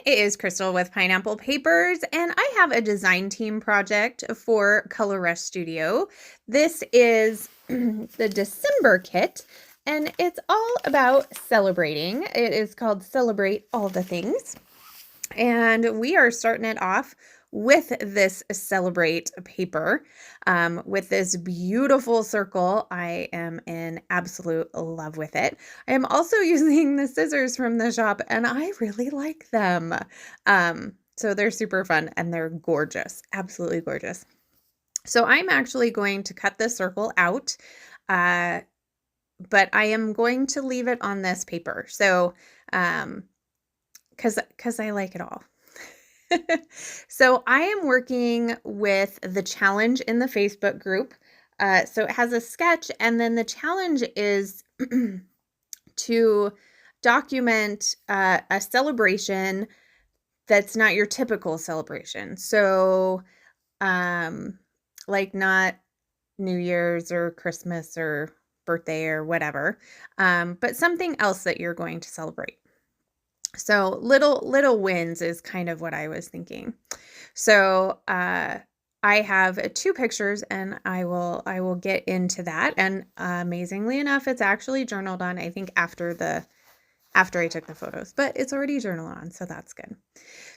It is Crystal with Pineapple Papers, and I have a design team project for Color Rush Studio. This is the December kit, and it's all about celebrating. It is called Celebrate All the Things, and we are starting it off with this Celebrate paper with this beautiful circle. I am in absolute love with it. I am also using the scissors from the shop and I really like them. So they're super fun and they're gorgeous, absolutely gorgeous. So I'm actually going to cut this circle out, but I am going to leave it on this paper. So, because I like it all. So I am working with the challenge in the Facebook group. So it has a sketch, and then the challenge is to document a celebration that's not your typical celebration. So, like not New Year's or Christmas or birthday or whatever, but something else that you're going to celebrate. So little wins is kind of what I was thinking. So I have two pictures, and I will get into that. And amazingly enough, it's actually journaled on, I think after I took the photos, but it's already journaled on, so that's good.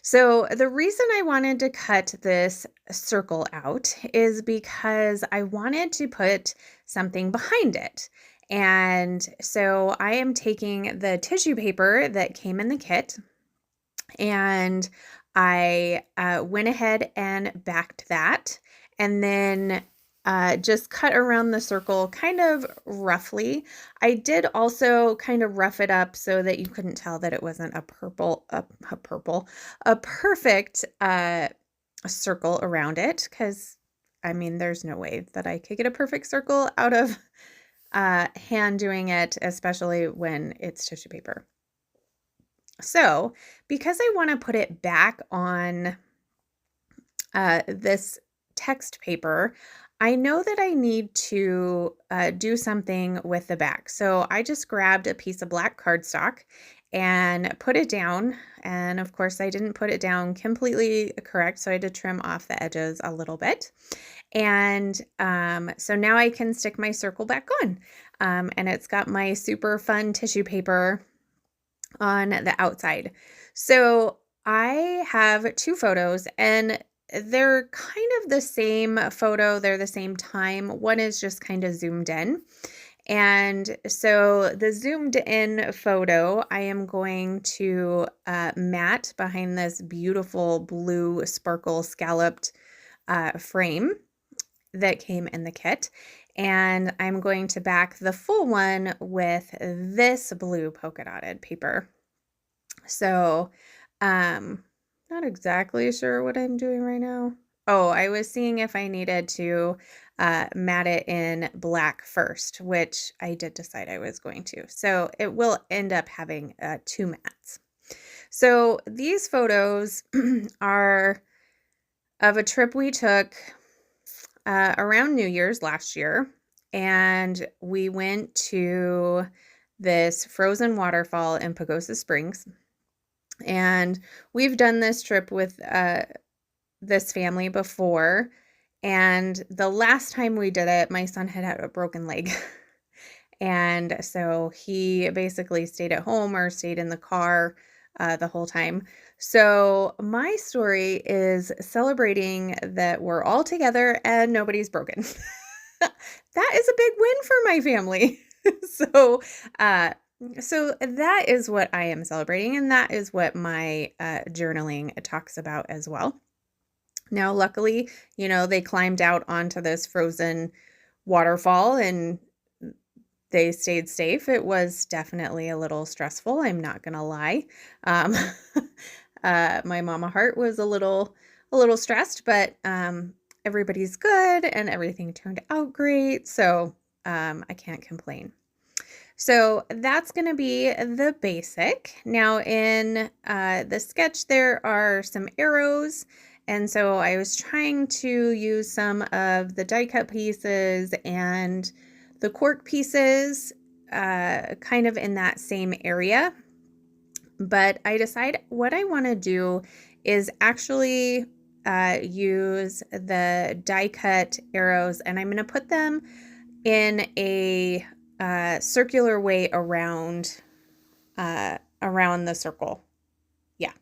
So the reason I wanted to cut this circle out is because I wanted to put something behind it. And so I am taking the tissue paper that came in the kit, and I went ahead and backed that, and then just cut around the circle kind of roughly. I did also kind of rough it up so that you couldn't tell that it wasn't a perfect circle around it, because I mean, there's no way that I could get a perfect circle out of hand doing it, especially when it's tissue paper. So because I want to put it back on this text paper, I know that I need to do something with the back. So I just grabbed a piece of black cardstock and put it down. And of course, I didn't put it down completely correct, so I had to trim off the edges a little bit. And so now I can stick my circle back on. And it's got my super fun tissue paper on the outside. So I have two photos, and they're kind of the same photo. They're the same time. One is just kind of zoomed in. And so the zoomed in photo, I am going to matte behind this beautiful blue sparkle scalloped frame that came in the kit. And I'm going to back the full one with this blue polka dotted paper. So, not exactly sure what I'm doing right now. Oh, I was seeing if I needed to matte it in black first, which I did decide I was going to. So it will end up having two mattes. So these photos are of a trip we took around New Year's last year, and we went to this frozen waterfall in Pagosa Springs. And we've done this trip with this family before, and the last time we did it, my son had a broken leg. And so he basically stayed at home or stayed in the car the whole time. So my story is celebrating that we're all together and nobody's broken. That is a big win for my family. So that is what I am celebrating, and that is what my journaling talks about as well. Now, luckily, they climbed out onto this frozen waterfall and they stayed safe. It was definitely a little stressful, I'm not gonna lie. My mama heart was a little stressed, but everybody's good and everything turned out great, so I can't complain. So that's going to be the basic. Now in the sketch, there are some arrows. And so I was trying to use some of the die cut pieces and the cork pieces kind of in that same area. But I decide what I want to do is actually use the die cut arrows, and I'm going to put them in a circular way around the circle. Yeah.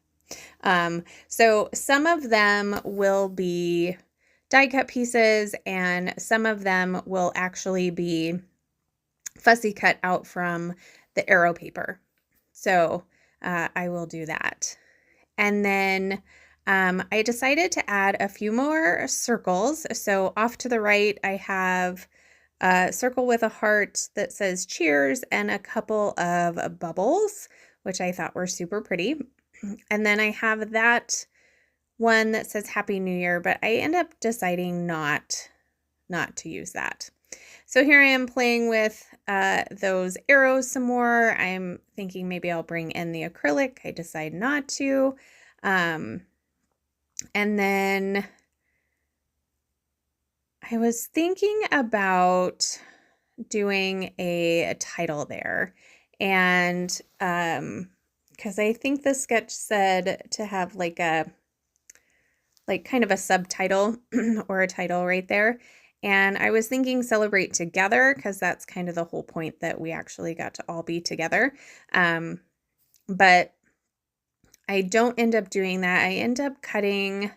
So some of them will be die cut pieces, and some of them will actually be fussy cut out from the arrow paper. So I will do that. And then I decided to add a few more circles. So off to the right, I have a circle with a heart that says cheers and a couple of bubbles, which I thought were super pretty. And then I have that one that says Happy New Year, but I end up deciding not to use that. So here I am playing with those arrows some more. I'm thinking maybe I'll bring in the acrylic. I decide not to. And then I was thinking about doing a title there. And because I think the sketch said to have like kind of a subtitle or a title right there. And I was thinking celebrate together, because that's kind of the whole point, that we actually got to all be together. But I don't end up doing that. I end up cutting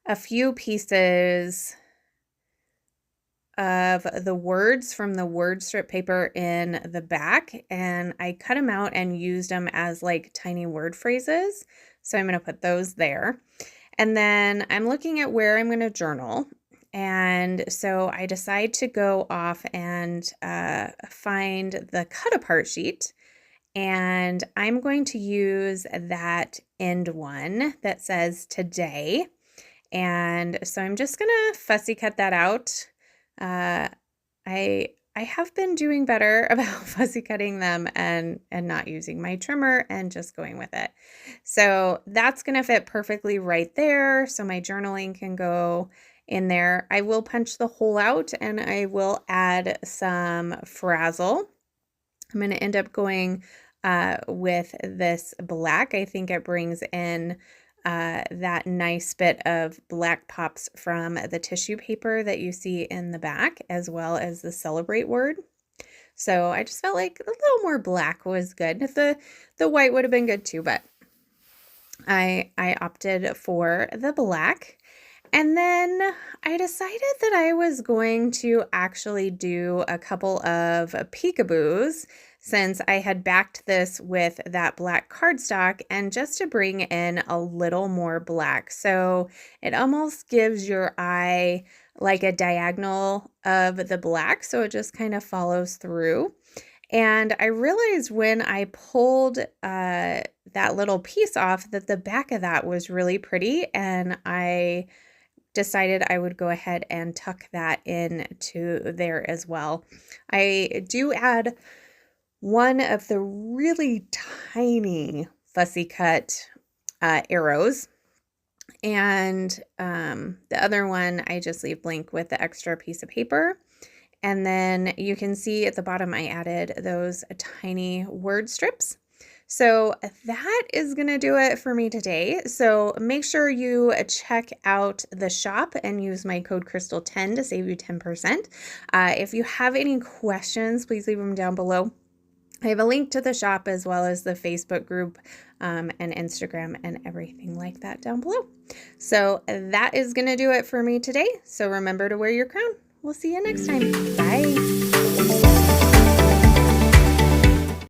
a few pieces of the words from the word strip paper in the back, and I cut them out and used them as like tiny word phrases. So I'm going to put those there. And then I'm looking at where I'm going to journal. And so I decide to go off and find the cut apart sheet. And I'm going to use that end one that says today. And so I'm just going to fussy cut that out. I have been doing better about fussy cutting them and not using my trimmer and just going with it. So that's going to fit perfectly right there. So my journaling can go in there. I will punch the hole out, and I will add some frazzle. I'm going to end up going with this black. I think it brings in that nice bit of black pops from the tissue paper that you see in the back, as well as the celebrate word. So I just felt like a little more black was good. The white would have been good too, but I opted for the black. And then I decided that I was going to actually do a couple of peekaboos, since I had backed this with that black cardstock, and just to bring in a little more black. So it almost gives your eye like a diagonal of the black, so it just kind of follows through. And I realized when I pulled that little piece off that the back of that was really pretty, and I decided I would go ahead and tuck that into there as well. I do add one of the really tiny fussy cut arrows, and the other one I just leave blank with the extra piece of paper. And then you can see at the bottom I added those tiny word strips. So that is going to do it for me today. So make sure you check out the shop and use my code Crystal10 to save you 10%. If you have any questions, please leave them down below. I have a link to the shop, as well as the Facebook group and Instagram and everything like that down below. So that is going to do it for me today. So remember to wear your crown. We'll see you next time. Bye.